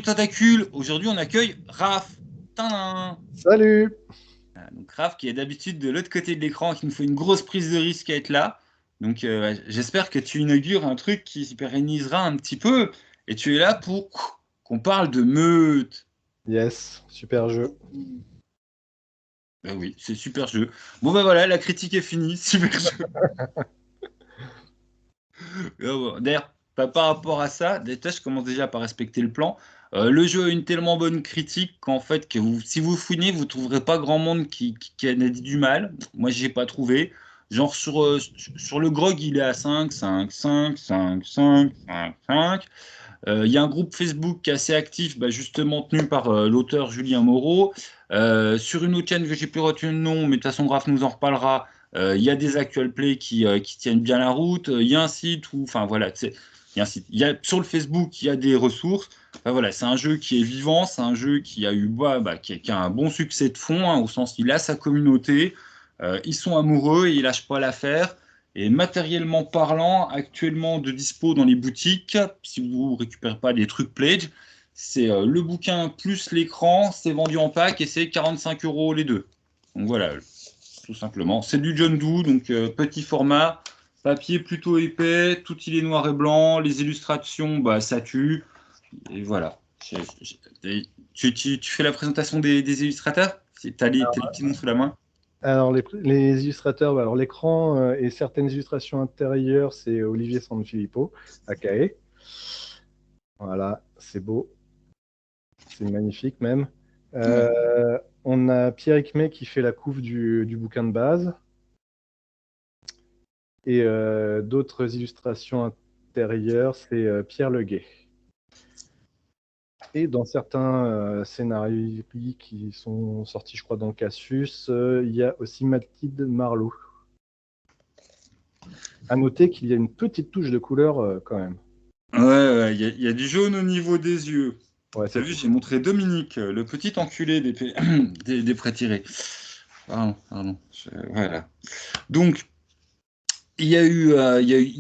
Bienvenue Tentacule. Aujourd'hui, on accueille Raph. Tadam. Salut! Donc Raph qui est d'habitude de l'autre côté de l'écran, qui nous fait une grosse prise de risque à être là. Donc j'espère que tu inaugures un truc qui se pérennisera un petit peu. Et tu es là pour qu'on parle de meute. Yes, super jeu. Ben oui, c'est super jeu. Bon ben voilà, la critique est finie. Super jeu. D'ailleurs, par rapport à ça, déjà, je commence déjà par respecter le plan. Le jeu a une tellement bonne critique qu'en fait, si vous fouinez, vous trouverez pas grand monde qui en a dit du mal. Moi, j'ai pas trouvé. Genre sur le grog, il est à 5, 5, 5, 5, 5, 5, 5. Il y a un groupe Facebook qui est assez actif, bah, justement tenu par l'auteur Julien Moreau. Sur une autre chaîne que j'ai plus retenu le nom, mais de toute façon, Raph nous en reparlera. Il y a des actual plays qui tiennent bien la route. Il y a un site où, enfin voilà, il y a un site. Sur le Facebook, il y a des ressources. Enfin, voilà, c'est un jeu qui est vivant, c'est un jeu qui a eu qui a un bon succès de fond, hein, au sens il a sa communauté. Ils sont amoureux et ils lâchent pas l'affaire. Et matériellement parlant, actuellement de dispo dans les boutiques, si vous ne récupérez pas des trucs pledge, c'est le bouquin plus l'écran, c'est vendu en pack et c'est 45 € les deux. Donc voilà, tout simplement. C'est du John Doe, donc petit format, papier plutôt épais, tout il est noir et blanc, les illustrations, bah, ça tue. Et voilà. Tu fais la présentation des illustrateurs? Tu as les petits noms sous la main? Alors, les illustrateurs, alors l'écran et certaines illustrations intérieures, c'est Olivier Sanfilippo, AKE. Voilà, c'est beau, c'est magnifique même. Ouais. On a Pierre Icmé qui fait la couve du bouquin de base. Et d'autres illustrations intérieures, c'est Pierre Leguet. Et dans certains scénarios qui sont sortis, je crois, dans Cassius, il y a aussi Mathilde Marlowe. À noter qu'il y a une petite touche de couleur quand même. Ouais, il y a du jaune au niveau des yeux. Ouais, T'as c'est vu, tout. j'ai montré Dominique, le petit enculé des prêts-tirés. Pardon. Voilà. Donc, il y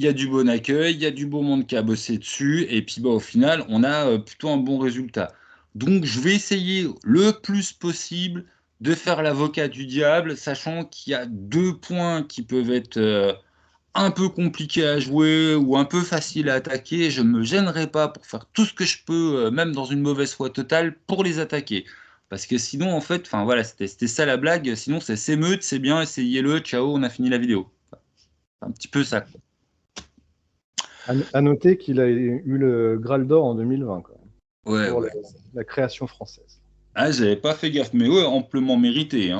a du bon accueil, il y a du beau monde qui a bossé dessus, et puis bah, au final, on a plutôt un bon résultat. Donc, je vais essayer le plus possible de faire l'avocat du diable, sachant qu'il y a deux points qui peuvent être un peu compliqué à jouer ou un peu facile à attaquer, je ne me gênerai pas pour faire tout ce que je peux, même dans une mauvaise foi totale, pour les attaquer. Parce que sinon, en fait, enfin voilà, c'était ça la blague. Sinon, c'est s'émeute, c'est bien, essayez-le, ciao, on a fini la vidéo. C'est un petit peu ça. À noter qu'il a eu le Graal d'or en 2020 quand même, Ouais, pour ouais. la création française. Ah, j'avais pas fait gaffe, mais ouais, amplement mérité, hein.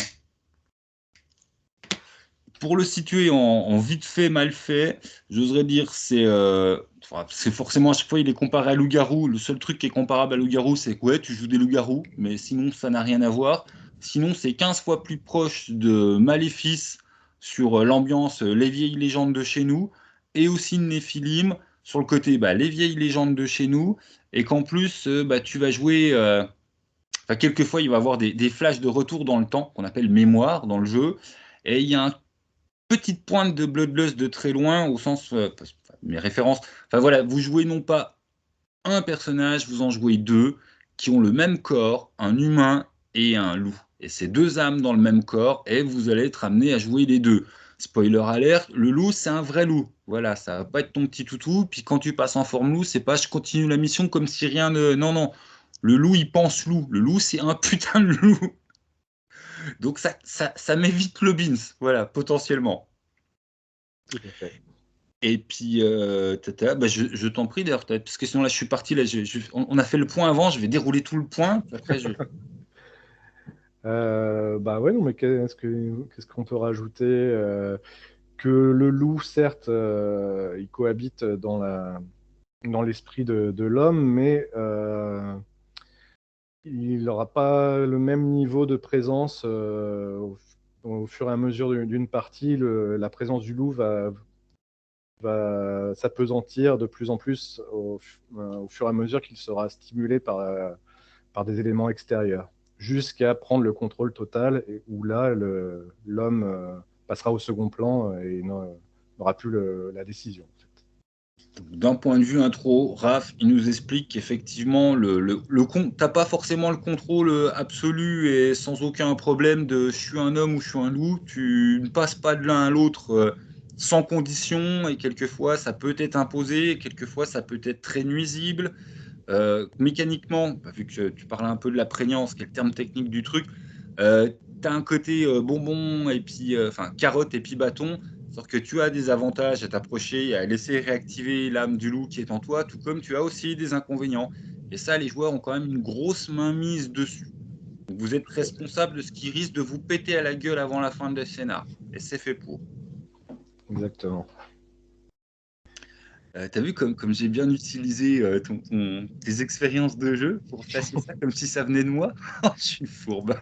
Pour le situer en vite fait, mal fait, j'oserais dire c'est forcément à chaque fois il est comparé à Loup-garou. Le seul truc qui est comparable à Loup-garou, c'est que ouais, tu joues des loups-garous, mais sinon ça n'a rien à voir. Sinon, c'est 15 fois plus proche de Maléfice sur l'ambiance les vieilles légendes de chez nous, et aussi de Néphilim sur le côté bah, les vieilles légendes de chez nous, et qu'en plus bah, tu vas jouer. Enfin, quelquefois, il va y avoir des flashs de retour dans le temps qu'on appelle mémoire dans le jeu. Et il y a un petite pointe de Bloodlust de très loin, au sens, mes références, enfin voilà, vous jouez non pas un personnage, vous en jouez deux, qui ont le même corps, un humain et un loup. Et c'est deux âmes dans le même corps, et vous allez être amené à jouer les deux. Spoiler alert, le loup, c'est un vrai loup. Voilà, ça va pas être ton petit toutou, puis quand tu passes en forme loup, c'est pas je continue la mission comme si rien ne... Non, non. Le loup, il pense loup. Le loup, c'est un putain de loup. Donc ça m'évite le bins, voilà, potentiellement. Tout à fait. Et puis, bah, je t'en prie d'ailleurs, parce que sinon là je suis parti, là, on a fait le point avant, je vais dérouler tout le point, puis après Bah ouais, non, mais qu'est-ce qu'on peut rajouter que le loup, certes, il cohabite dans l'esprit de l'homme, mais il n'aura pas le même niveau de présence au fur et à mesure d'une partie. La présence du loup va s'apesantir de plus en plus au fur et à mesure qu'il sera stimulé par des éléments extérieurs, jusqu'à prendre le contrôle total, et où là, l'homme passera au second plan et n'aura plus la décision. En fait. D'un point de vue intro, Raph, il nous explique qu'effectivement, t'as pas forcément le contrôle absolu et sans aucun problème de je suis un homme ou je suis un loup. Tu ne passes pas de l'un à l'autre sans condition et quelquefois ça peut être imposé, et quelquefois ça peut être très nuisible. Mécaniquement, bah, vu que tu parlais un peu de la prégnance, qui est le terme technique du truc, tu as un côté bonbon et puis enfin carotte et puis bâton. C'est-à-dire que tu as des avantages à t'approcher et à laisser réactiver l'âme du loup qui est en toi, tout comme tu as aussi des inconvénients. Et ça, les joueurs ont quand même une grosse mainmise dessus. Donc vous êtes responsable de ce qui risque de vous péter à la gueule avant la fin de scénar. Et c'est fait pour. Exactement. T'as vu comme j'ai bien utilisé tes expériences de jeu pour placer ça comme si ça venait de moi? Je suis fourbe.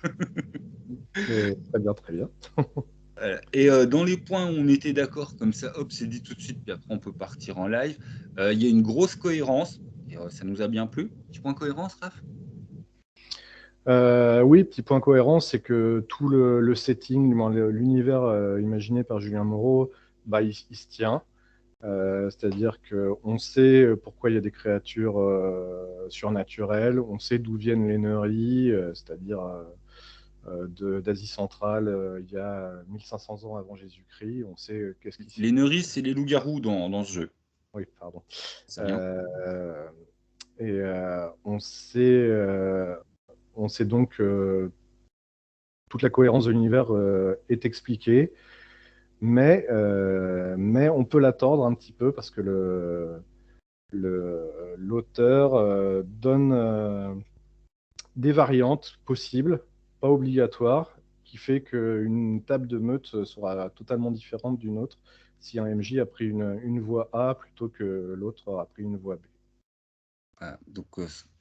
Mais très bien, très bien. Et dans les points où on était d'accord, comme ça, hop, c'est dit tout de suite, puis après on peut partir en live. Il y a une grosse cohérence, et ça nous a bien plu. Petit point cohérence, Raph? Oui, petit point cohérent, c'est que tout le setting, l'univers imaginé par Julien Moreau, bah, il se tient. C'est-à-dire qu'on sait pourquoi il y a des créatures surnaturelles, on sait d'où viennent les Neri, c'est-à-dire d'Asie centrale, il y a 1500 ans avant Jésus-Christ, on sait qu'est-ce qui s'est... Les Neuris, c'est les loups-garous dans ce jeu. Oui, pardon. C'est rien. Euh, on sait donc que toute la cohérence de l'univers est expliquée, mais on peut l'attendre un petit peu parce que l'auteur donne des variantes possibles, pas obligatoires, qui fait qu'une table de meute sera totalement différente d'une autre si un MJ a pris une voie A plutôt que l'autre a pris une voie B. Voilà. Donc,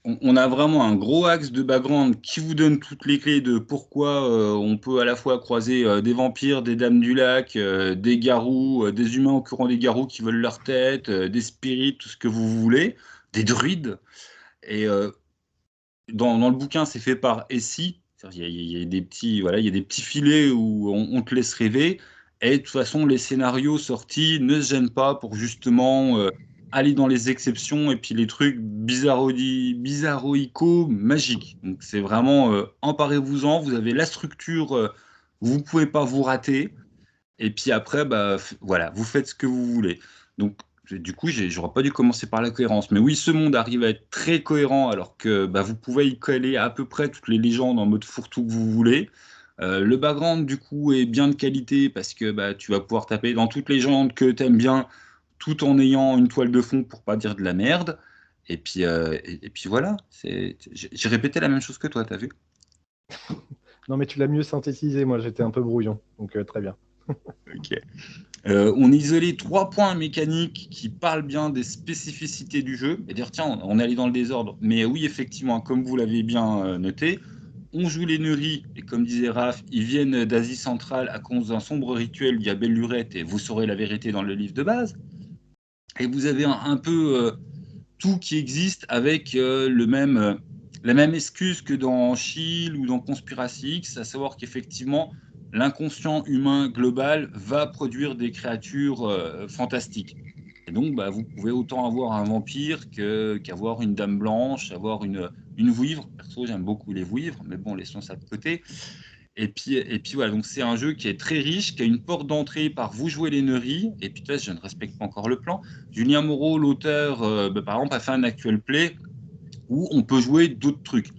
on a vraiment un gros axe de background qui vous donne toutes les clés de pourquoi on peut à la fois croiser des vampires, des dames du lac, des garous, des humains au courant des garous qui veulent leur tête, des spirites, tout ce que vous voulez, des druides. Et dans le bouquin, c'est fait par Essie. Il y a des petits, voilà, il y a des petits filets où on te laisse rêver. Et de toute façon, les scénarios sortis ne se gênent pas pour justement aller dans les exceptions et puis les trucs bizarroïco magiques. Donc c'est vraiment emparez-vous-en. Vous avez la structure, vous pouvez pas vous rater. Et puis après, bah, voilà, vous faites ce que vous voulez. Donc, du coup, j'aurais pas dû commencer par la cohérence. Mais oui, ce monde arrive à être très cohérent alors que bah, vous pouvez y coller à peu près toutes les légendes en mode fourre-tout que vous voulez. Le background, du coup, est bien de qualité parce que bah, tu vas pouvoir taper dans toutes les légendes que tu aimes bien tout en ayant une toile de fond pour pas dire de la merde. Et puis voilà, j'ai répété la même chose que toi, t'as vu? Non, mais tu l'as mieux synthétisé, moi j'étais un peu brouillon, donc très bien. Ok. On a isolé 3 points mécaniques qui parlent bien des spécificités du jeu. Et dire, tiens, on est allé dans le désordre. Mais oui, effectivement, comme vous l'avez bien noté, on joue les Neuris. Et comme disait Raph, ils viennent d'Asie centrale à cause d'un sombre rituel via Belle Lurette. Et vous saurez la vérité dans le livre de base. Et vous avez un peu tout qui existe avec la même excuse que dans Shield ou dans Conspiracy X, à savoir qu'effectivement, l'inconscient humain global va produire des créatures fantastiques. Et donc, bah, vous pouvez autant avoir un vampire qu'avoir une dame blanche, avoir une vouivre. Perso, j'aime beaucoup les vouivres, mais bon, laissons ça de côté. Et puis voilà, donc c'est un jeu qui est très riche, qui a une porte d'entrée par vous jouez les neuries. Et puis, je ne respecte pas encore le plan. Julien Moreau, l'auteur, bah, par exemple, a fait un actual play où on peut jouer d'autres trucs.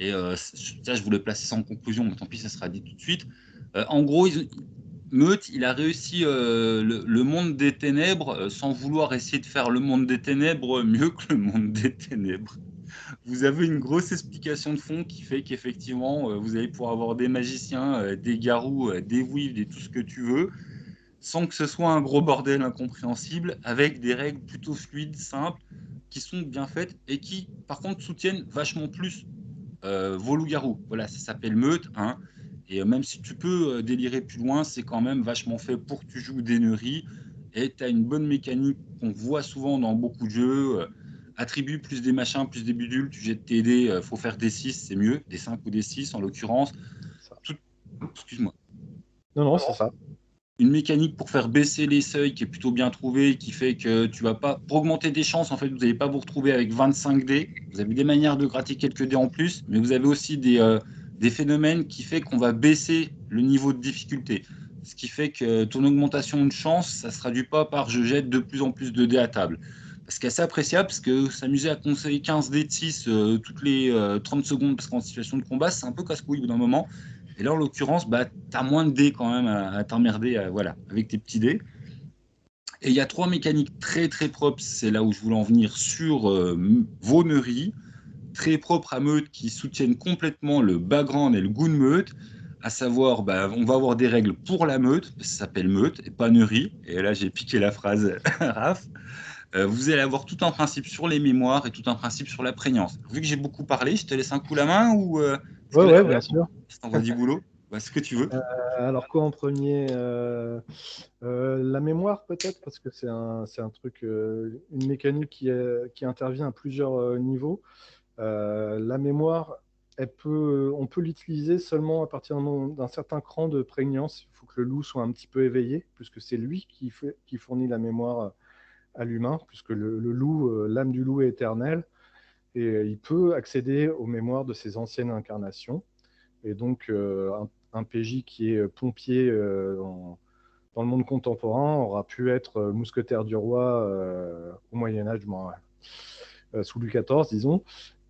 Et ça, je voulais placer ça en conclusion, mais tant pis, ça sera dit tout de suite. En gros, Meute, il a réussi le monde des ténèbres sans vouloir essayer de faire le monde des ténèbres mieux que le monde des ténèbres. Vous avez une grosse explication de fond qui fait qu'effectivement, vous allez pouvoir avoir des magiciens, des garous, des weaves, et tout ce que tu veux, sans que ce soit un gros bordel incompréhensible, avec des règles plutôt fluides, simples, qui sont bien faites et qui, par contre, soutiennent vachement plus vos loups-garous. Voilà, ça s'appelle Meute, hein. Et même si tu peux délirer plus loin, c'est quand même vachement fait pour que tu joues des neuries. Et tu as une bonne mécanique qu'on voit souvent dans beaucoup de jeux. Attributs plus des machins, plus des bidules, tu jettes tes dés, faut faire des 6, c'est mieux, des 5 ou des 6 en l'occurrence. Ça. Tout... Excuse-moi. Non, non, c'est ça. une mécanique pour faire baisser les seuils qui est plutôt bien trouvée, qui fait que tu vas pas, pour augmenter des chances, en fait, vous n'allez pas vous retrouver avec 25 dés. Vous avez des manières de gratter quelques dés en plus, mais vous avez aussi des phénomènes qui fait qu'on va baisser le niveau de difficulté. Ce qui fait que ton augmentation de chance, ça se traduit pas par je jette de plus en plus de dés à table. Ce qui est assez appréciable, parce que s'amuser à conseiller 15 dés de 6 toutes les 30 secondes, parce qu'en situation de combat, c'est un peu casse-couille au bout d'un moment. Et là, en l'occurrence, bah, tu as moins de dés quand même à t'emmerder voilà, avec tes petits dés. Et il y a 3 mécaniques très très propres, c'est là où je voulais en venir, sur vos neuries, très propres à Meute qui soutiennent complètement le background et le goût de Meute. À savoir, bah, on va avoir des règles pour la Meute, ça s'appelle Meute et pas neurie. Et là, j'ai piqué la phrase Raph. Vous allez avoir tout un principe sur les mémoires et tout un principe sur la prégnance. Vu que j'ai beaucoup parlé, je te laisse un coup la main ou parce que Ouais, là, ouais, bien sûr. je t'envoie du boulot. Bah, ce que tu veux. Alors quoi en premier la mémoire peut-être, parce que c'est un truc, une mécanique qui intervient à plusieurs niveaux. La mémoire, on peut l'utiliser seulement à partir d'un certain cran de prégnance. Il faut que le loup soit un petit peu éveillé, puisque c'est lui qui fournit la mémoire à l'humain, puisque le loup, l'âme du loup est éternelle, et il peut accéder aux mémoires de ses anciennes incarnations. Et donc, un PJ qui est pompier dans le monde contemporain aura pu être mousquetaire du roi au Moyen-Âge, bon, sous Louis XIV, disons,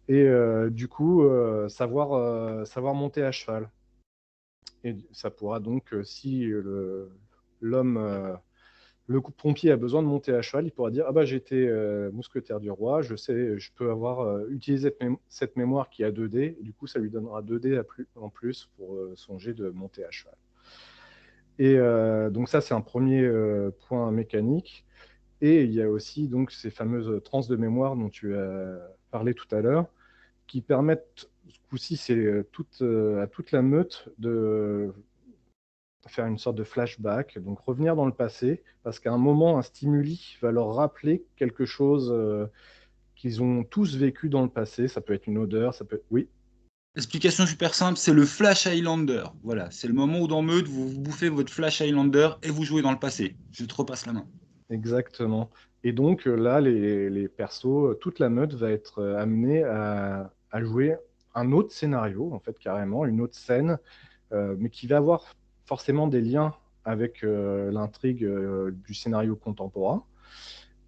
et du coup, savoir monter à cheval. Et ça pourra donc, si l'homme, le pompier a besoin de monter à cheval, il pourra dire: ah bah j'ai été mousquetaire du roi, je sais, je peux avoir utilisé cette mémoire qui a 2 dés, et du coup ça lui donnera 2 dés en plus pour songer de monter à cheval. Et donc ça c'est un premier point mécanique. Et il y a aussi donc ces fameuses trans de mémoire dont tu as parlé tout à l'heure, qui permettent, ce coup-ci, c'est à toute la meute de faire une sorte de flashback, donc revenir dans le passé, parce qu'à un moment, un stimuli va leur rappeler quelque chose qu'ils ont tous vécu dans le passé. Ça peut être une odeur, ça peut être... Oui, Explication super simple, c'est le Flash Highlander. Voilà, c'est le moment où dans Meute, vous bouffez votre Flash Highlander et vous jouez dans le passé. Je te repasse la main. exactement. Et donc là, les persos, toute la meute va être amenée à jouer un autre scénario, en fait, carrément, une autre scène, mais qui va avoir forcément des liens avec l'intrigue du scénario contemporain.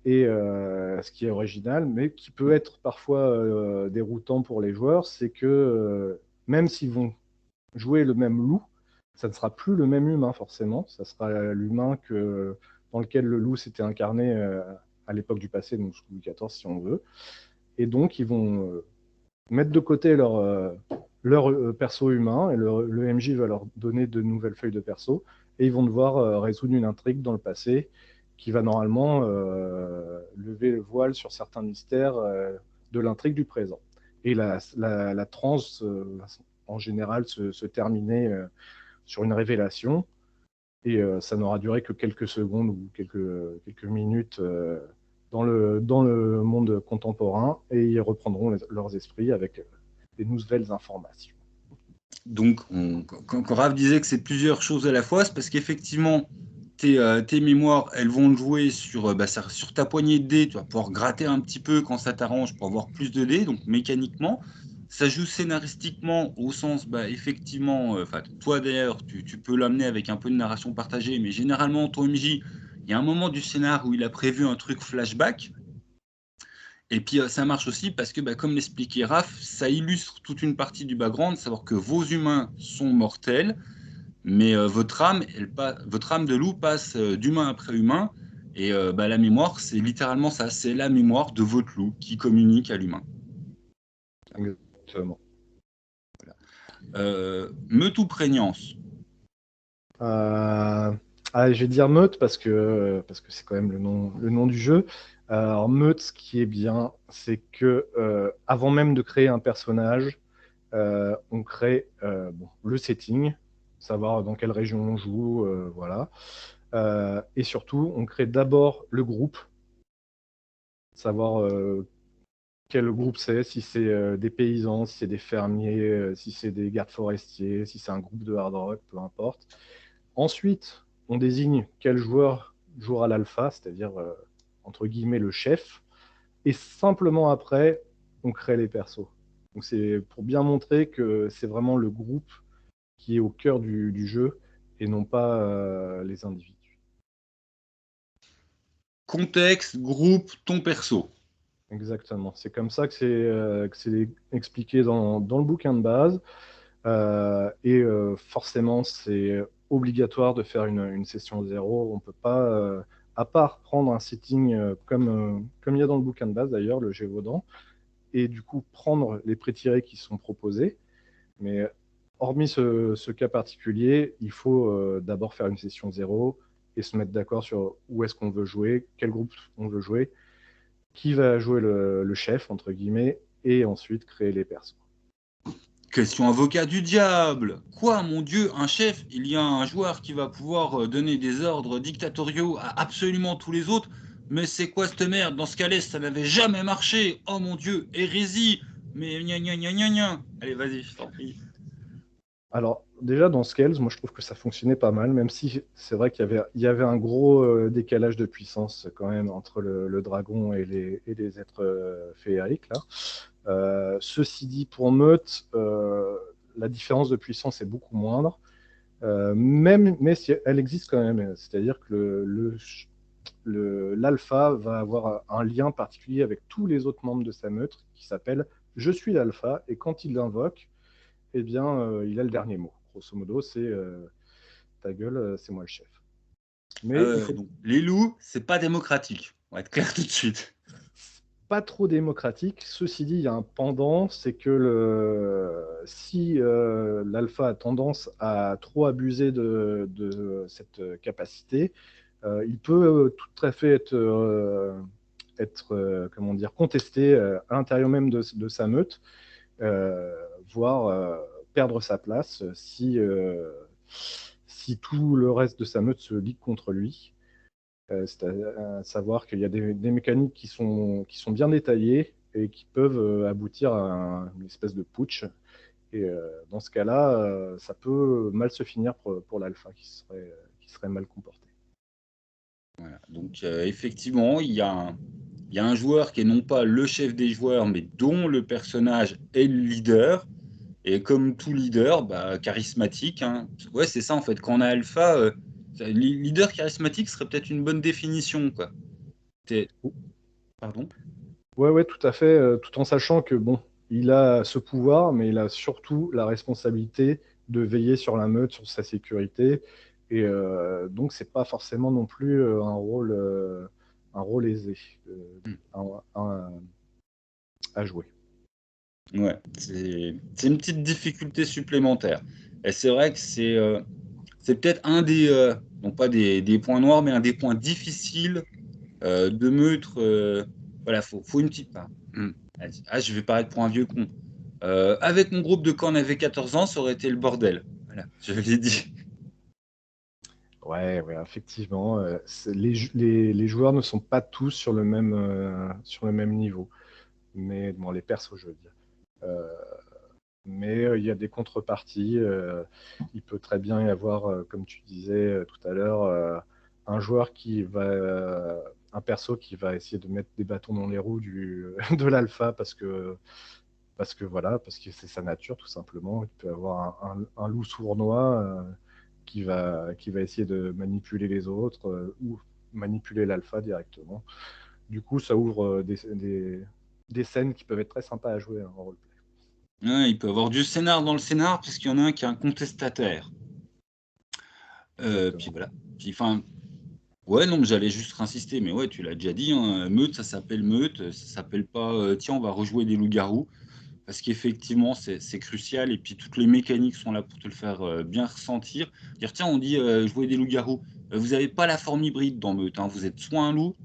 Et ce qui est original, mais qui peut être parfois déroutant pour les joueurs, c'est que même s'ils vont jouer le même loup, ça ne sera plus le même humain forcément. Ça sera l'humain dans lequel le loup s'était incarné à l'époque du passé, donc sous Louis XIV si on veut. Et donc ils vont mettre de côté leur perso humain, et le MJ va leur donner de nouvelles feuilles de perso, et ils vont devoir résoudre une intrigue dans le passé qui va normalement lever le voile sur certains mystères de l'intrigue du présent. Et la transe, en général, se terminer sur une révélation, et ça n'aura duré que quelques secondes ou quelques minutes dans le monde contemporain, et ils reprendront leurs esprits avec des nouvelles informations. Donc, quand Raph disait que c'est plusieurs choses à la fois, c'est parce qu'effectivement, tes mémoires, elles vont jouer sur ta poignée de dés. Tu vas pouvoir gratter un petit peu quand ça t'arrange pour avoir plus de dés. Donc, mécaniquement, ça joue scénaristiquement au sens, bah, effectivement, toi d'ailleurs, tu peux l'amener avec un peu de narration partagée, mais généralement, ton MJ, il y a un moment du scénar où il a prévu un truc flashback. Et puis ça marche aussi parce que, bah, comme l'expliquait Raph, ça illustre toute une partie du background, savoir que vos humains sont mortels, mais votre âme de loup passe d'humain après humain, et bah, la mémoire, c'est littéralement ça, c'est la mémoire de votre loup qui communique à l'humain. Exactement. Meute ou prégnance? Je vais dire meute parce que c'est quand même le nom du jeu. Alors, meute, ce qui est bien, c'est que avant même de créer un personnage, on crée le setting, savoir dans quelle région on joue, voilà. Et surtout, on crée d'abord le groupe, savoir quel groupe c'est, si c'est des paysans, si c'est des fermiers, si c'est des gardes forestiers, si c'est un groupe de hard rock, peu importe. Ensuite, on désigne quel joueur jouera l'alpha, c'est-à-dire entre guillemets le chef, et simplement après, on crée les persos. Donc c'est pour bien montrer que c'est vraiment le groupe qui est au cœur du jeu et non pas les individus. Contexte, groupe, ton perso. Exactement. C'est comme ça que c'est expliqué dans le bouquin de base. Forcément, c'est obligatoire de faire une session 0. On ne peut pas, à part prendre un setting comme il y a dans le bouquin de base d'ailleurs, le Gévaudan, et du coup prendre les pré-tirés qui sont proposés. Mais hormis ce cas particulier, il faut d'abord faire une session 0 et se mettre d'accord sur où est-ce qu'on veut jouer, quel groupe on veut jouer, qui va jouer le chef, entre guillemets, et ensuite créer les persos. Question avocat du diable. Quoi, mon Dieu, un chef, il y a un joueur qui va pouvoir donner des ordres dictatoriaux à absolument tous les autres. Mais c'est quoi cette merde? Dans ce cas-là, ça n'avait jamais marché. Oh mon Dieu, hérésie. Mais gna gna gna gna gna. Allez, vas-y, je t'en prie. Alors, déjà, dans Scales, moi, je trouve que ça fonctionnait pas mal, même si c'est vrai qu'il y avait un gros décalage de puissance quand même entre le dragon et les êtres féeriques, là. Ceci dit, pour Meute, la différence de puissance est beaucoup moindre, mais si elle existe quand même. C'est-à-dire que l'alpha va avoir un lien particulier avec tous les autres membres de sa meute qui s'appelle Je suis l'alpha, et quand il l'invoque, eh bien, il a le dernier mot. Grosso modo, c'est ta gueule, c'est moi le chef. Mais il faut Donc, les loups, c'est pas démocratique. On va être clair tout de suite. pas trop démocratique. Ceci dit, il y a un pendant, c'est que si l'alpha a tendance à trop abuser de cette capacité, il peut tout à fait être comment dire, contesté à l'intérieur même de sa meute, voire perdre sa place si tout le reste de sa meute se ligue contre lui. C'est à savoir qu'il y a des mécaniques qui sont bien détaillées et qui peuvent aboutir à une espèce de putsch. Et dans ce cas-là, ça peut mal se finir pour l'alpha qui serait mal comporté. Voilà. Donc, effectivement, il y a un joueur qui est non pas le chef des joueurs, mais dont le personnage est le leader. Et comme tout leader, bah, charismatique, hein. Ouais, c'est ça en fait. Quand on a alpha, leader charismatique serait peut-être une bonne définition, quoi. Pardon? Ouais, ouais, tout à fait, tout en sachant que bon, il a ce pouvoir, mais il a surtout la responsabilité de veiller sur la meute, sur sa sécurité. Et donc, c'est pas forcément non plus un rôle aisé Hmm. à jouer. Ouais, c'est une petite difficulté supplémentaire. Et c'est vrai que c'est peut-être un des, non pas des points noirs, mais un des points difficiles de Neutre. Voilà, faut une petite. Ah, je vais paraître pour un vieux con. Avec mon groupe de quand on avait 14 ans, ça aurait été le bordel. Voilà, je l'ai dit. Ouais, ouais, effectivement, les joueurs ne sont pas tous sur le même niveau. Mais bon, les persos, je veux dire. Euh, mais il y a des contreparties. Il peut très bien y avoir, comme tu disais tout à l'heure, un joueur un perso qui va essayer de mettre des bâtons dans les roues de l'alpha parce que c'est sa nature tout simplement. Il peut avoir un loup sournois qui va essayer de manipuler les autres ou manipuler l'alpha directement. Du coup, ça ouvre des scènes qui peuvent être très sympas à jouer en roleplay. Ouais, il peut y avoir du scénar dans le scénar, puisqu'il y en a un qui est un contestataire. Puis Exactement. voilà. Puis enfin, ouais, non, mais j'allais juste insister, mais ouais, tu l'as déjà dit, hein, Meute, ça s'appelle Meute, ça s'appelle pas tiens, on va rejouer des loups-garous, parce qu'effectivement, c'est crucial, et puis toutes les mécaniques sont là pour te le faire bien ressentir. Dire, tiens, on dit jouer des loups-garous, vous n'avez pas la forme hybride dans Meute, hein, vous êtes soit un loup,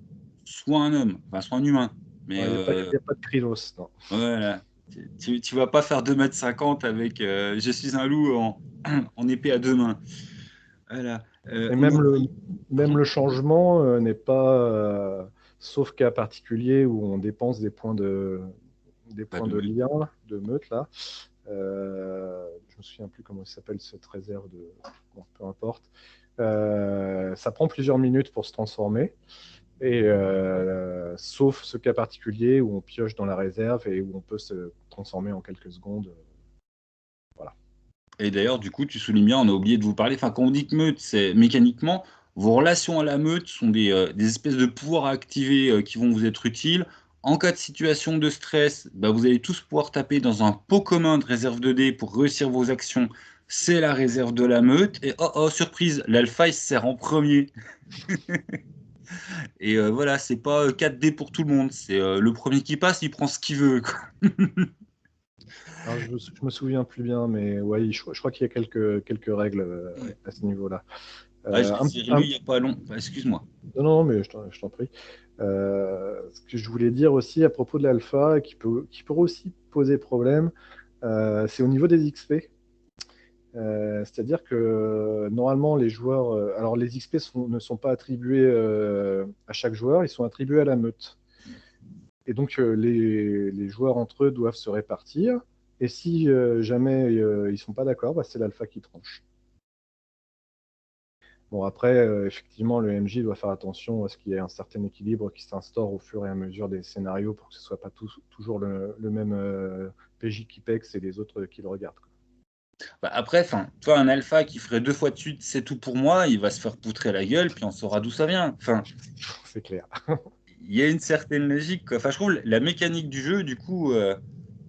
soit un homme, enfin, soit un humain. Mais Il n'y a pas, y a pas de Krylos, non. voilà, tu vas pas faire 2,50 m avec je suis un loup en épée à deux mains. Voilà. Et On même le, oublie. même Pardon? le changement n'est pas, sauf cas particulier où on dépense des Pas points de de meute. lien, de meute, là. Je me souviens plus comment ça s'appelle cette réserve de. Bon, peu importe. Ça prend plusieurs minutes pour se transformer. Et sauf ce cas particulier où on pioche dans la réserve et où on peut se transformer en quelques secondes. Voilà. Et d'ailleurs, du coup, tu soulignes bien, on a oublié de vous parler. Enfin, quand on dit que meute, c'est mécaniquement, vos relations à la meute sont des espèces de pouvoirs à activer qui vont vous être utiles. En cas de situation de stress, bah, vous allez tous pouvoir taper dans un pot commun de réserve de dés pour réussir vos actions. C'est la réserve de la meute. Et oh, oh, surprise, l'alpha, il se sert en premier. Et voilà, c'est pas 4 dés pour tout le monde. C'est le premier qui passe, il prend ce qu'il veut, quoi. Alors, je me souviens plus bien, mais ouais, je crois qu'il y a quelques règles Ouais. à ce niveau-là. Ah, je Un, les ai relus un- il n'y a pas long. Enfin, excuse-moi. non, non, mais je t'en prie. Ce que je voulais dire aussi à propos de l'alpha, qui peut aussi poser problème, c'est au niveau des XP. C'est-à-dire que normalement, les joueurs. Alors, les XP ne sont pas attribués à chaque joueur, ils sont attribués à la meute. Et donc, les joueurs entre eux doivent se répartir. Et si jamais ils ne sont pas d'accord, bah, c'est l'alpha qui tranche. Bon, après, effectivement, le MJ doit faire attention à ce qu'il y ait un certain équilibre qui s'instaure au fur et à mesure des scénarios pour que ce ne soit pas toujours le même PJ qui pex et les autres qui le regardent, quoi. Bah, après, enfin, toi, un alpha qui ferait 2 fois de suite, c'est tout pour moi, il va se faire poutrer la gueule, puis on saura d'où ça vient. Enfin, C'est clair. il y a une certaine logique, quoi. Enfin, je trouve la mécanique du jeu, du coup,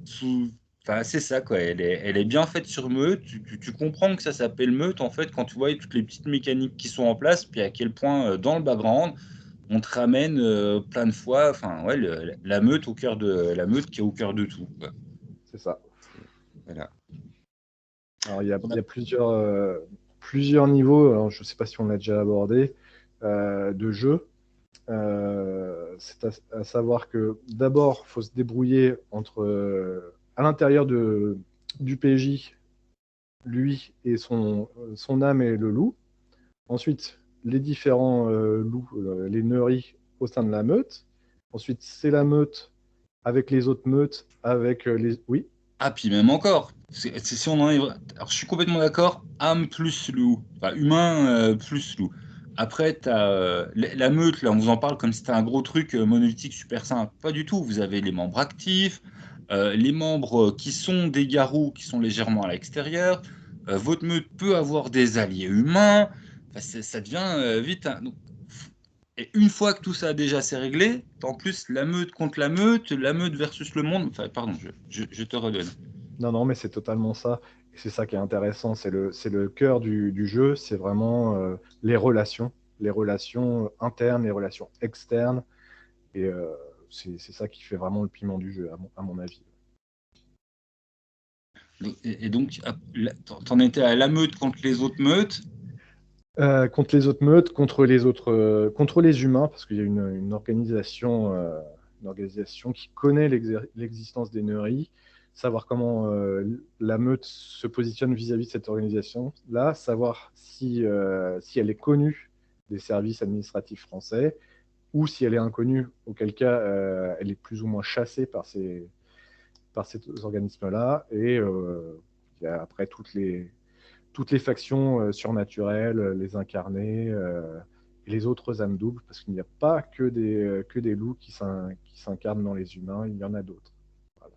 sous... enfin, c'est ça, quoi. Elle est bien faite sur Meute. Tu comprends que ça s'appelle Meute, en fait, quand tu vois toutes les petites mécaniques qui sont en place, puis à quel point, dans le background, on te ramène plein de fois, enfin, ouais, la meute au cœur de la meute qui est au cœur de tout, quoi. C'est ça. Voilà. Alors, il y a plusieurs niveaux, alors, je ne sais pas si on l'a déjà abordé, de jeu. C'est à savoir que d'abord, il faut se débrouiller à l'intérieur du PJ, lui et son âme et le loup. Ensuite, les différents loups, les neuries au sein de la meute. Ensuite, c'est la meute avec les autres meutes, avec les... Oui, Ah, puis même encore, si on en est... Alors, je suis complètement d'accord, âme plus loup, enfin, humain plus loup. Après, tu as la meute, là, on vous en parle comme si c'était un gros truc monolithique super simple. Pas du tout, vous avez les membres actifs, les membres qui sont des garous, qui sont légèrement à l'extérieur. Votre meute peut avoir des alliés humains. Enfin, ça devient vite... et une fois que tout ça déjà c'est réglé, en plus la meute contre la meute versus le monde, enfin pardon, je te redonne. non, non, mais c'est totalement ça. Et c'est ça qui est intéressant, c'est le cœur du jeu, c'est vraiment les relations internes, les relations externes. Et c'est ça qui fait vraiment le piment du jeu, à mon avis. Et donc, t'en étais à la meute contre les autres meutes. Contre les autres meutes, contre les humains, parce qu'il y a une organisation qui connaît l'existence des neuries, savoir comment la meute se positionne vis-à-vis de cette organisation-là, savoir si elle est connue des services administratifs français ou si elle est inconnue, auquel cas elle est plus ou moins chassée par ces organismes-là. Et il y a après toutes les factions surnaturelles, les incarnés et les autres âmes doubles, parce qu'il n'y a pas que des loups qui s'incarnent dans les humains, il y en a d'autres. Voilà.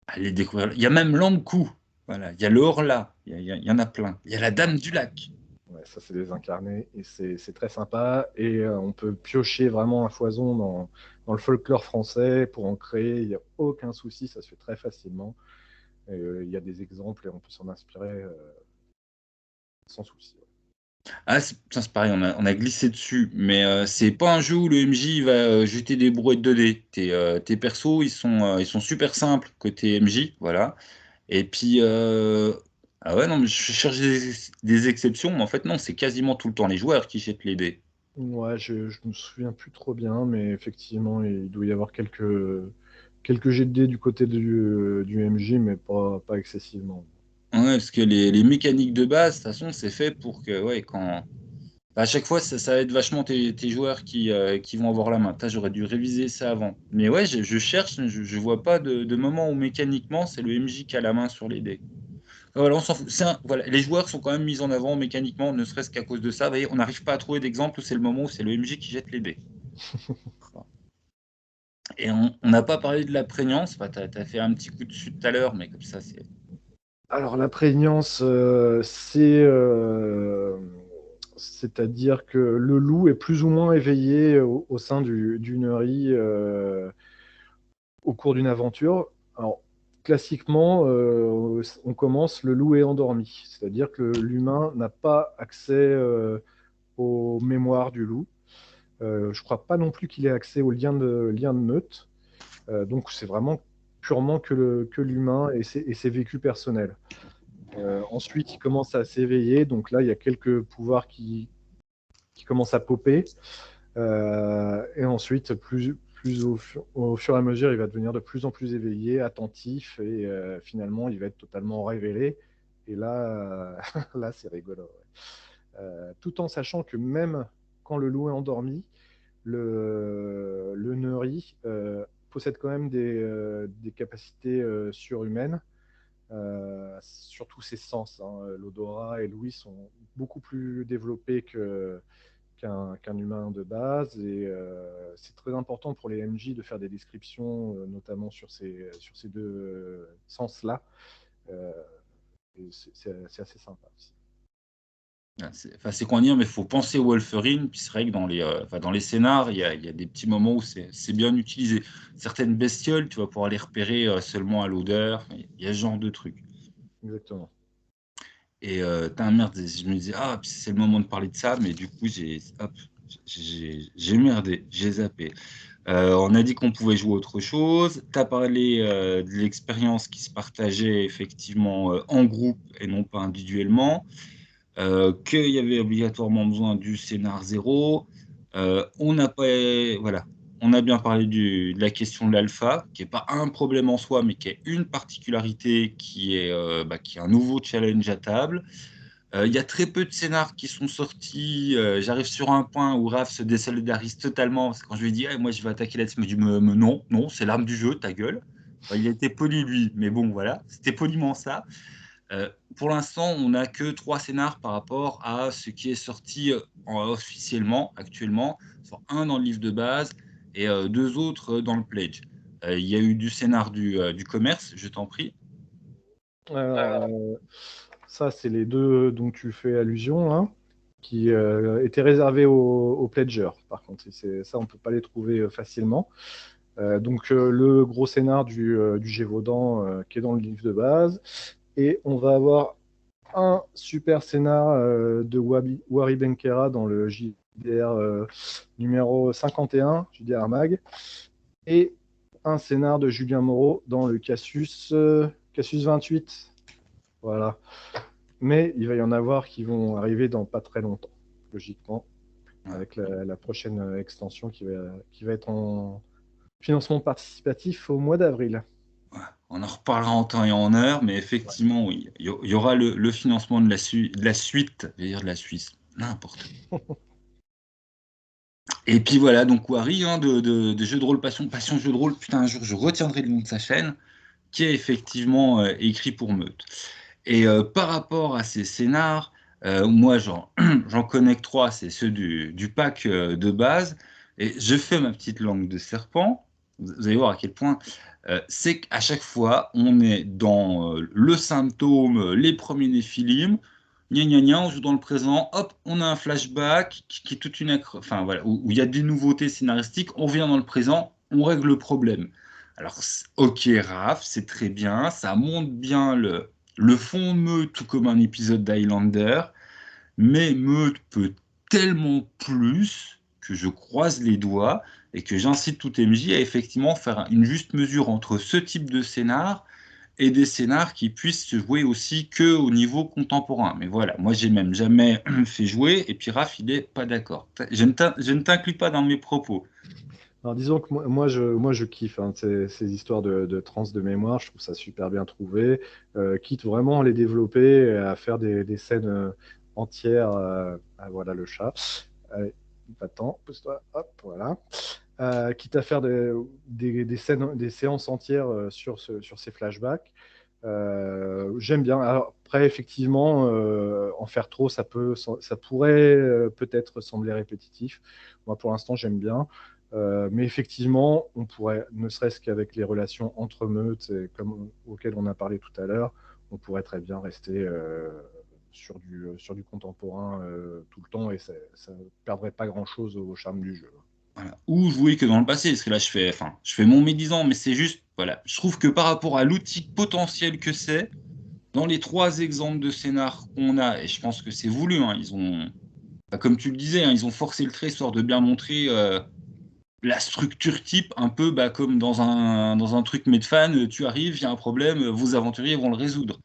Allez découvrir. Il y a même Lankou. Voilà, il y a le Horla. Il y en a plein. Il y a la Dame du Lac. Ouais, ça, c'est des incarnés et c'est très sympa. Et on peut piocher vraiment à foison dans le folklore français pour en créer. Il n'y a aucun souci, ça se fait très facilement. Il y a des exemples et on peut s'en inspirer sans souci. Ah, c'est pareil, on a glissé dessus, mais c'est pas un jeu où le MJ va jeter des brouettes de dés. Tes persos, ils sont super simples côté MJ, voilà. Et puis, ah ouais, non, mais je cherche des exceptions, mais en fait, non, c'est quasiment tout le temps les joueurs qui jettent les dés. Ouais, je me souviens plus trop bien, mais effectivement, il doit y avoir quelques jets de dés du côté du MJ, mais pas excessivement. Ouais, parce que les mécaniques de base, de toute façon, c'est fait pour que, ouais, à chaque fois, ça va être vachement tes joueurs qui vont avoir la main. J'aurais dû réviser ça avant. Mais ouais, je cherche, je vois pas de moment où mécaniquement, c'est le MJ qui a la main sur les dés. Voilà, on s'en fout. Voilà, les joueurs sont quand même mis en avant mécaniquement, ne serait-ce qu'à cause de ça. Vous voyez, on n'arrive pas à trouver d'exemple où c'est le moment où c'est le MJ qui jette les dés. Et on n'a pas parlé de la prégnance. Enfin, tu as fait un petit coup dessus tout à l'heure, mais comme ça, c'est. Alors, la prégnance, c'est-à-dire que le loup est plus ou moins éveillé au sein d'une nurserie au cours d'une aventure. Alors, classiquement, on commence, le loup est endormi, c'est-à-dire que l'humain n'a pas accès aux mémoires du loup. Je ne crois pas non plus qu'il ait accès aux liens de meute. Donc, c'est vraiment purement que l'humain et ses vécus personnels. Ensuite, il commence à s'éveiller. Donc là, il y a quelques pouvoirs qui commencent à popper. Et ensuite, au fur et à mesure, il va devenir de plus en plus éveillé, attentif, et finalement, il va être totalement révélé. Et là, là c'est rigolo. Ouais. Tout en sachant que même quand le loup est endormi, le Neuri possède quand même des capacités surhumaines, surtout ses sens. Hein. L'odorat et l'ouïe sont beaucoup plus développés qu'un humain de base. Et c'est très important pour les MJ de faire des descriptions, notamment sur ces deux sens-là. Euh, c'est assez sympa aussi. Enfin, c'est qu'on dire, mais il faut penser au Wolverine. Puis c'est vrai que dans les scénars, il y a des petits moments où c'est bien utilisé. Certaines bestioles, tu vas pouvoir les repérer seulement à l'odeur. Il y a ce genre de trucs. Exactement. Et merde, je me disais, ah, puis c'est le moment de parler de ça, mais du coup, j'ai merdé, j'ai zappé. On a dit qu'on pouvait jouer autre chose. Tu as parlé de l'expérience qui se partageait effectivement en groupe et non pas individuellement. Qu'il y avait obligatoirement besoin du scénar zéro. On n'a pas, voilà, on a bien parlé de la question de l'alpha, qui n'est pas un problème en soi, mais qui est une particularité qui est un nouveau challenge à table. Il y a très peu de scénars qui sont sortis. J'arrive sur un point où Raph se désolidarise totalement, parce que quand je lui dis, moi je vais attaquer là-dessus, il me dit, non, non, c'est l'arme du jeu, ta gueule. Enfin, il a été poli lui, mais bon, voilà, c'était poliment ça. Pour l'instant, on n'a que 3 scénars par rapport à ce qui est sorti officiellement, actuellement, soit un dans le livre de base et 2 autres dans le pledge. Il y a eu du scénar du commerce, je t'en prie. Ça, c'est les deux dont tu fais allusion, hein, qui étaient réservés aux pledgers. Par contre, ça, on ne peut pas les trouver facilement. Donc, le gros scénar du Gévaudan qui est dans le livre de base. Et on va avoir un super scénar de Wari Benkera dans le JDR numéro 51, JDR Mag, et un scénar de Julien Moreau dans le Cassius 28. Voilà. Mais il va y en avoir qui vont arriver dans pas très longtemps, logiquement, avec la prochaine extension qui va être en financement participatif au mois d'avril. On en reparlera en temps et en heure, mais effectivement, oui, il y aura le financement de la suite, je vais dire de la Suisse, n'importe. Et puis voilà, donc Wari, hein, de jeux de rôle passion jeu de rôle, putain, un jour je retiendrai le nom de sa chaîne, qui est effectivement écrit pour Meute. Et par rapport à ces scénars, moi j'en connais que 3, c'est ceux du pack de base, et je fais ma petite langue de serpent. Vous allez voir à quel point c'est qu'à chaque fois on est dans le symptôme, les premiers néphilim, gna gna gna, on joue dans le présent, hop, on a un flashback qui est toute enfin voilà, où il y a des nouveautés scénaristiques, on revient dans le présent, on règle le problème. Alors, ok, Raph, c'est très bien, ça montre bien le fond de Meute, tout comme un épisode d'Highlander, mais Meute peut tellement plus que je croise les doigts et que j'incite tout MJ à effectivement faire une juste mesure entre ce type de scénar et des scénars qui puissent se jouer aussi que au niveau contemporain. Mais voilà, moi j'ai même jamais fait jouer et puis Raph il est pas d'accord. Je ne t'inclus pas dans mes propos. Alors disons que moi, je kiffe hein, ces histoires de trans de mémoire, je trouve ça super bien trouvé, quitte vraiment à les développer, et à faire des scènes entières. Ah, voilà le chat. Allez, pas de temps, pousse-toi, hop, voilà. Quitte à faire des scènes, des séances entières sur ces flashbacks. J'aime bien. Alors, après, effectivement, en faire trop, ça pourrait peut-être sembler répétitif. Moi, pour l'instant, j'aime bien. Mais effectivement, on pourrait, ne serait-ce qu'avec les relations entre meutes, auxquelles on a parlé tout à l'heure, on pourrait très bien rester sur du contemporain tout le temps et ça ne perdrait pas grand-chose au charme du jeu. Voilà. Ou jouer que dans le passé, parce que là, je fais mon médisant, mais c'est juste, voilà. Je trouve que par rapport à l'outil potentiel que c'est, dans les 3 exemples de scénar qu'on a, et je pense que c'est voulu, hein, ils ont, bah, comme tu le disais, hein, ils ont forcé le trait histoire de bien montrer la structure type, un peu bah, comme dans un truc Medfan, tu arrives, il y a un problème, vos aventuriers vont le résoudre.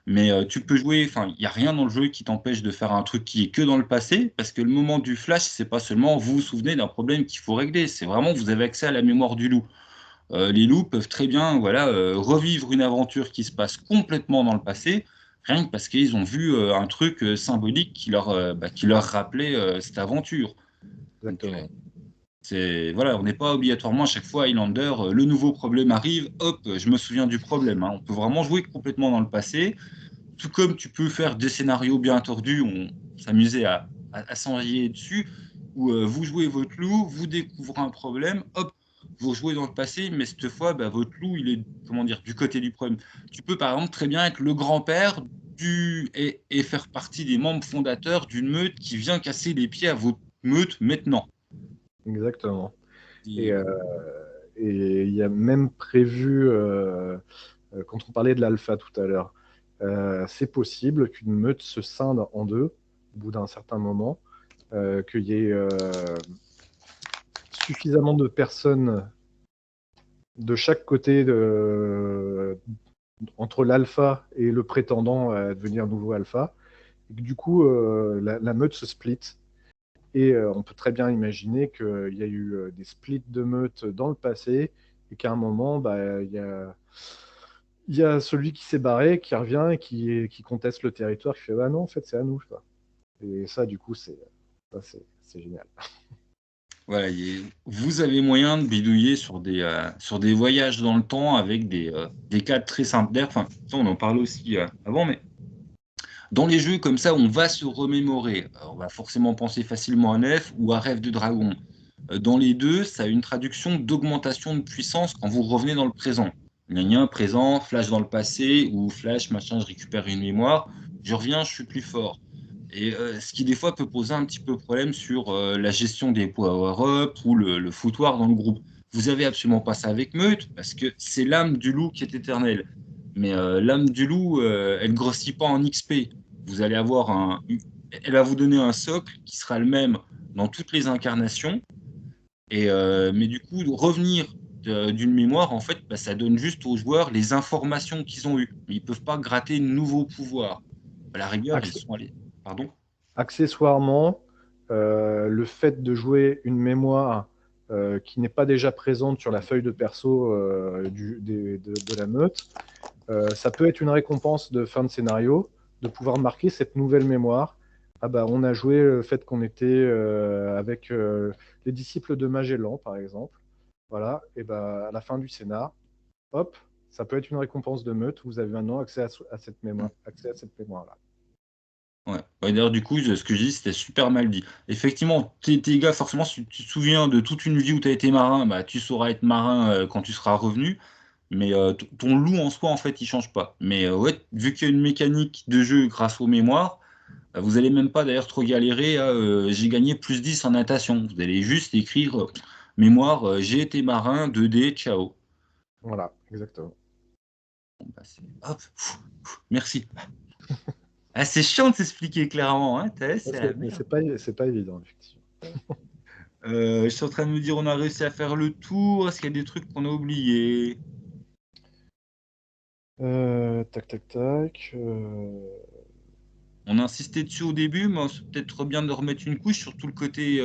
Mais tu peux jouer, enfin, il n'y a rien dans le jeu qui t'empêche de faire un truc qui est que dans le passé, parce que le moment du flash, c'est pas seulement vous vous souvenez d'un problème qu'il faut régler, c'est vraiment vous avez accès à la mémoire du loup. Les loups peuvent très bien voilà, revivre une aventure qui se passe complètement dans le passé, rien que parce qu'ils ont vu un truc symbolique qui leur rappelait cette aventure. Donc, Exactement. voilà, on n'est pas obligatoirement à chaque fois Highlander, le nouveau problème arrive, hop, je me souviens du problème, hein. On peut vraiment jouer complètement dans le passé, tout comme tu peux faire des scénarios bien tordus, on s'amusait à s'enrayer dessus, où vous jouez votre loup, vous découvrez un problème, hop, vous jouez dans le passé, mais cette fois, bah, votre loup, il est, comment dire, du côté du problème. Tu peux par exemple très bien être le grand-père et faire partie des membres fondateurs d'une meute qui vient casser les pieds à votre meute maintenant. Exactement. Et Et euh, et il y a même prévu, quand on parlait de l'alpha tout à l'heure, c'est possible qu'une meute se scinde en deux au bout d'un certain moment, qu'il y ait suffisamment de personnes de chaque côté entre l'alpha et le prétendant à devenir nouveau alpha. Et que du coup, la meute se split. Et on peut très bien imaginer qu'il y a eu des splits de meutes dans le passé et qu'à un moment, bah, il y a celui qui s'est barré, qui revient et qui conteste le territoire, qui fait bah non, en fait, c'est à nous. Ça. Et ça, du coup, c'est génial. voilà, vous avez moyen de bidouiller sur des voyages dans le temps avec des cadres très simples. D'ailleurs, enfin, ça, on en parlait aussi avant, mais dans les jeux comme ça, on va se remémorer. On va forcément penser facilement à Nef ou à Rêve de Dragon. Dans les deux, ça a une traduction d'augmentation de puissance quand vous revenez dans le présent. Gna présent, flash dans le passé, ou flash, machin, je récupère une mémoire, je reviens, je suis plus fort. Et ce qui des fois peut poser un petit peu problème sur la gestion des power-up ou le foutoir dans le groupe. Vous avez absolument pas ça avec Meute, parce que c'est l'âme du loup qui est éternelle. Mais l'âme du loup, elle grossit pas en XP. Vous allez avoir elle va vous donner un socle qui sera le même dans toutes les incarnations. Mais du coup, revenir d'une mémoire, en fait, bah, ça donne juste aux joueurs les informations qu'ils ont eues. Mais ils ne peuvent pas gratter de nouveaux pouvoirs. À la rigueur, ils Acc- sont allés. Pardon? Accessoirement, le fait de jouer une mémoire qui n'est pas déjà présente sur la feuille de perso de la meute, ça peut être une récompense de fin de scénario de pouvoir marquer cette nouvelle mémoire. Ah bah, on a joué le fait qu'on était avec les disciples de Magellan, par exemple. Voilà, et bah, à la fin du scénar, hop, ça peut être une récompense de meute. Vous avez maintenant à cette mémoire, accès à cette mémoire-là. Ouais. Ouais, d'ailleurs, du coup, ce que je dis, c'était super mal dit. Effectivement, tes gars, forcément, si tu te souviens de toute une vie où tu as été marin, bah, tu sauras être marin quand tu seras revenu. Mais ton loup en soi, en fait, il change pas. Mais ouais, vu qu'il y a une mécanique de jeu grâce aux mémoires, vous allez même pas d'ailleurs trop galérer à j'ai gagné plus 10 en natation. Vous allez juste écrire mémoire, j'ai été marin, 2D, ciao. Voilà, exactement. Bon, bah, hop, merci. Ah, c'est chiant de s'expliquer clairement, hein, c'est la Mais merde. c'est pas évident, effectivement. Je suis en train de me dire, on a réussi à faire le tour. Est-ce qu'il y a des trucs qu'on a oubliés? Tac, tac, tac. On a insisté dessus au début, mais c'est peut-être bien de remettre une couche sur tout le côté.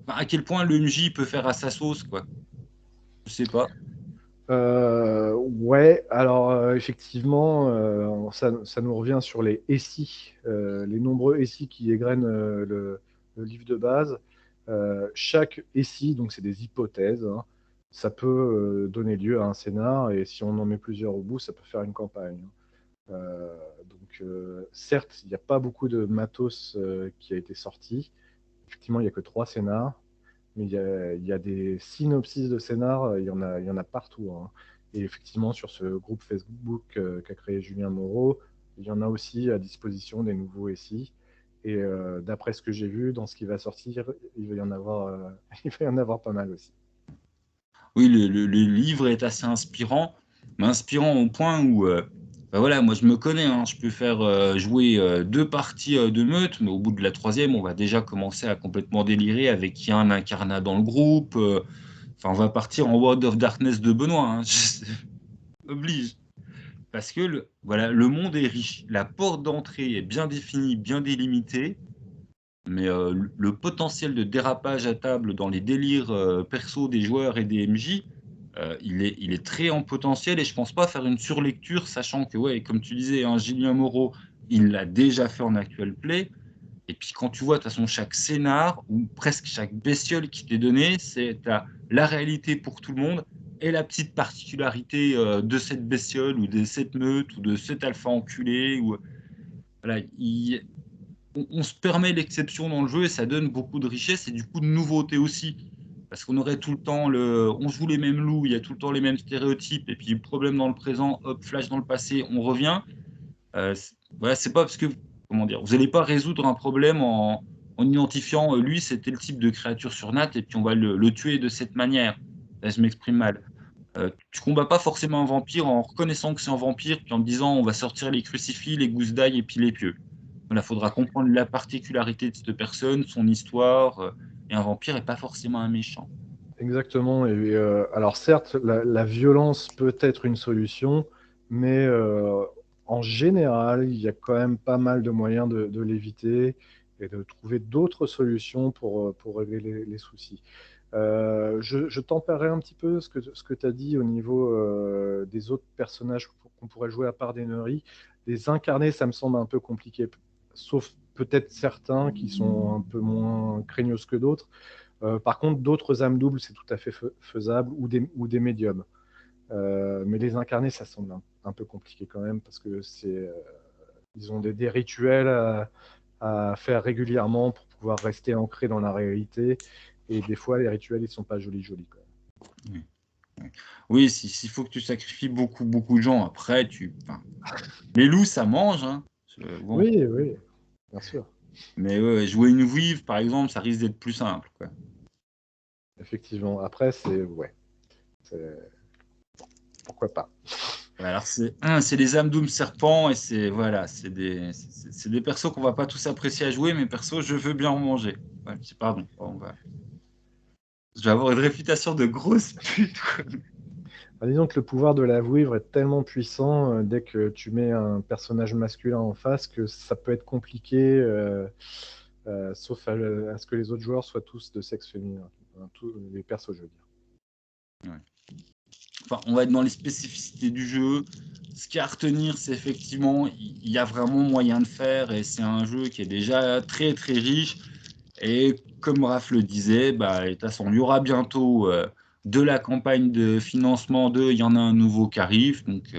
Enfin, à quel point le MJ peut faire à sa sauce, quoi. Je sais pas. Ouais, alors effectivement, ça nous revient sur les SI, les nombreux SI qui égrènent le livre de base. Chaque SI, donc c'est des hypothèses, hein, ça peut donner lieu à un scénar, et si on en met plusieurs au bout, ça peut faire une campagne. Donc, certes, il n'y a pas beaucoup de matos qui a été sorti. Effectivement, il n'y a que 3 scénars, mais il y a des synopsis de scénars, il y en a partout, hein. Et effectivement, sur ce groupe Facebook qu'a créé Julien Moreau, il y en a aussi à disposition des nouveaux SI. Et d'après ce que j'ai vu, dans ce qui va sortir, il va y en avoir, il va y en avoir pas mal aussi. Oui, le livre est assez inspirant, mais inspirant au point où, bah voilà, moi je me connais, hein, je peux faire jouer 2 parties de meute, mais au bout de la troisième, on va déjà commencer à complètement délirer avec qui a un incarnat dans le groupe. Enfin, on va partir en World of Darkness de Benoît, hein, oblige. Parce que voilà, le monde est riche, la porte d'entrée est bien définie, bien délimitée, mais le potentiel de dérapage à table dans les délires perso des joueurs et des MJ, il est très en potentiel, et je pense pas faire une surlecture, sachant que, ouais, comme tu disais, hein, Julien Moreau, il l'a déjà fait en actual play. Et puis quand tu vois de toute façon chaque scénar ou presque chaque bestiole qui t'est donnée, c'est la réalité pour tout le monde et la petite particularité de cette bestiole ou de cette meute ou de cet alpha enculé. Ou, voilà, on se permet l'exception dans le jeu et ça donne beaucoup de richesse et du coup de nouveauté aussi. Parce qu'on aurait tout le temps on joue les mêmes loups, il y a tout le temps les mêmes stéréotypes, et puis problème dans le présent, hop, flash dans le passé, on revient. Voilà, c'est pas parce que, comment dire, vous n'allez pas résoudre un problème en identifiant lui, c'était le type de créature surnat, et puis on va le tuer de cette manière. Là, je m'exprime mal. Tu combats pas forcément un vampire en reconnaissant que c'est un vampire, puis en te disant on va sortir les crucifix, les gousses d'ail et puis les pieux. Voilà, faudra comprendre la particularité de cette personne, son histoire, et un vampire n'est pas forcément un méchant. Exactement. Et alors certes, la violence peut être une solution, mais en général, il y a quand même pas mal de moyens de l'éviter et de trouver d'autres solutions pour régler les soucis. Je tempérerai un petit peu ce que tu as dit au niveau des autres personnages qu'on pourrait jouer à part d'Emery. Les incarner, ça me semble un peu compliqué, sauf peut-être certains qui sont un peu moins craignos que d'autres. Par contre, d'autres âmes doubles, c'est tout à fait faisable, ou des médiums. Mais les incarner, ça semble un peu compliqué quand même, parce que ils ont des rituels à faire régulièrement pour pouvoir rester ancrés dans la réalité. Et des fois, les rituels, ils sont pas jolis, jolis, quoi. Oui, oui, s'il faut que tu sacrifies beaucoup, beaucoup de gens, après, enfin, les loups, ça mange, hein. Bon. Oui, oui, bien sûr. Mais ouais, jouer une Weave, par exemple, ça risque d'être plus simple, quoi. Effectivement. Après, ouais. Pourquoi pas. Alors, c'est les âmes Doom serpents, et voilà, c'est des persos qu'on va pas tous apprécier à jouer, mais perso, je veux bien en manger. Ouais, pardon, je vais avoir une réputation de grosse pute, quoi. Disons que le pouvoir de la vouivre est tellement puissant dès que tu mets un personnage masculin en face que ça peut être compliqué, sauf à ce que les autres joueurs soient tous de sexe féminin. Enfin, tous les persos, je veux dire. Ouais. Enfin, on va être dans les spécificités du jeu. Ce qu'il y a à retenir, c'est effectivement, il y a vraiment moyen de faire, et c'est un jeu qui est déjà très très riche. Et comme Raph le disait, bah, de toute façon, il y aura bientôt de la campagne de financement il y en a un nouveau qui arrive. Donc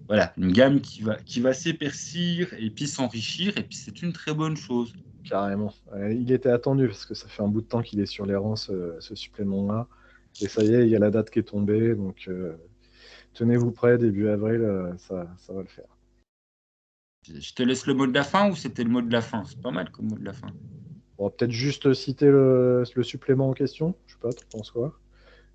voilà, une gamme qui va s'épaissir et puis s'enrichir, et puis c'est une très bonne chose. Carrément. Il était attendu parce que ça fait un bout de temps qu'il est sur les rangs, ce supplément-là. Et ça y est, il y a la date qui est tombée. Donc tenez-vous prêts, début avril, ça va le faire. Je te laisse le mot de la fin, ou c'était le mot de la fin? C'est pas mal comme mot de la fin. On va peut-être juste citer le supplément en question. Je sais pas, tu penses quoi?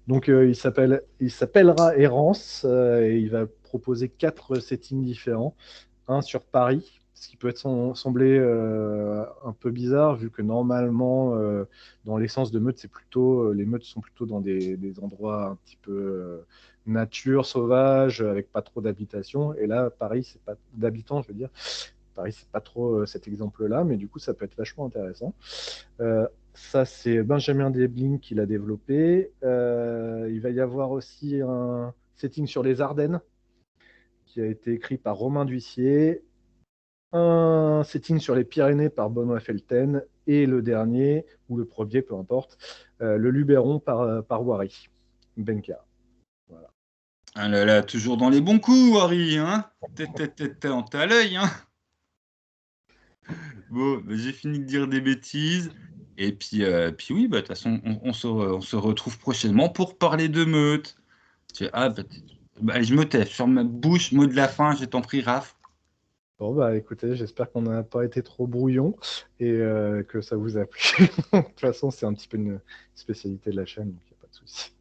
Donc il s'appellera Errance et il va proposer 4 settings différents. Un sur Paris, ce qui peut sembler un peu bizarre vu que normalement dans l'essence de meute, les meutes sont plutôt dans des endroits un petit peu nature, sauvage, avec pas trop d'habitations. Et là, Paris, c'est pas d'habitants, je veux dire. Paris, c'est pas trop cet exemple-là, mais du coup, ça peut être vachement intéressant. Ça, c'est Benjamin Deblin qui l'a développé. Il va y avoir aussi un setting sur les Ardennes qui a été écrit par Romain D'Huissier, un setting sur les Pyrénées par Benoît Felten, et le dernier, ou le premier, peu importe, le Luberon par Wary. Benka. Voilà. Ah là là, toujours dans les bons coups, Harry, hein? T'es à l'œil, hein? Bon, bah, j'ai fini de dire des bêtises. Et puis oui, bah, de toute façon, on se retrouve prochainement pour parler de meute. Bah, je me tais, sur ma bouche, mot de la fin, je t'en prie, Raph. Bon, bah écoutez, j'espère qu'on n'a pas été trop brouillon et que ça vous a plu. De toute façon, c'est un petit peu une spécialité de la chaîne, donc il n'y a pas de souci.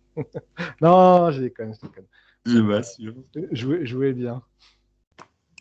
Non, je déconne, je déconne. Je m'assure. Jouez bien.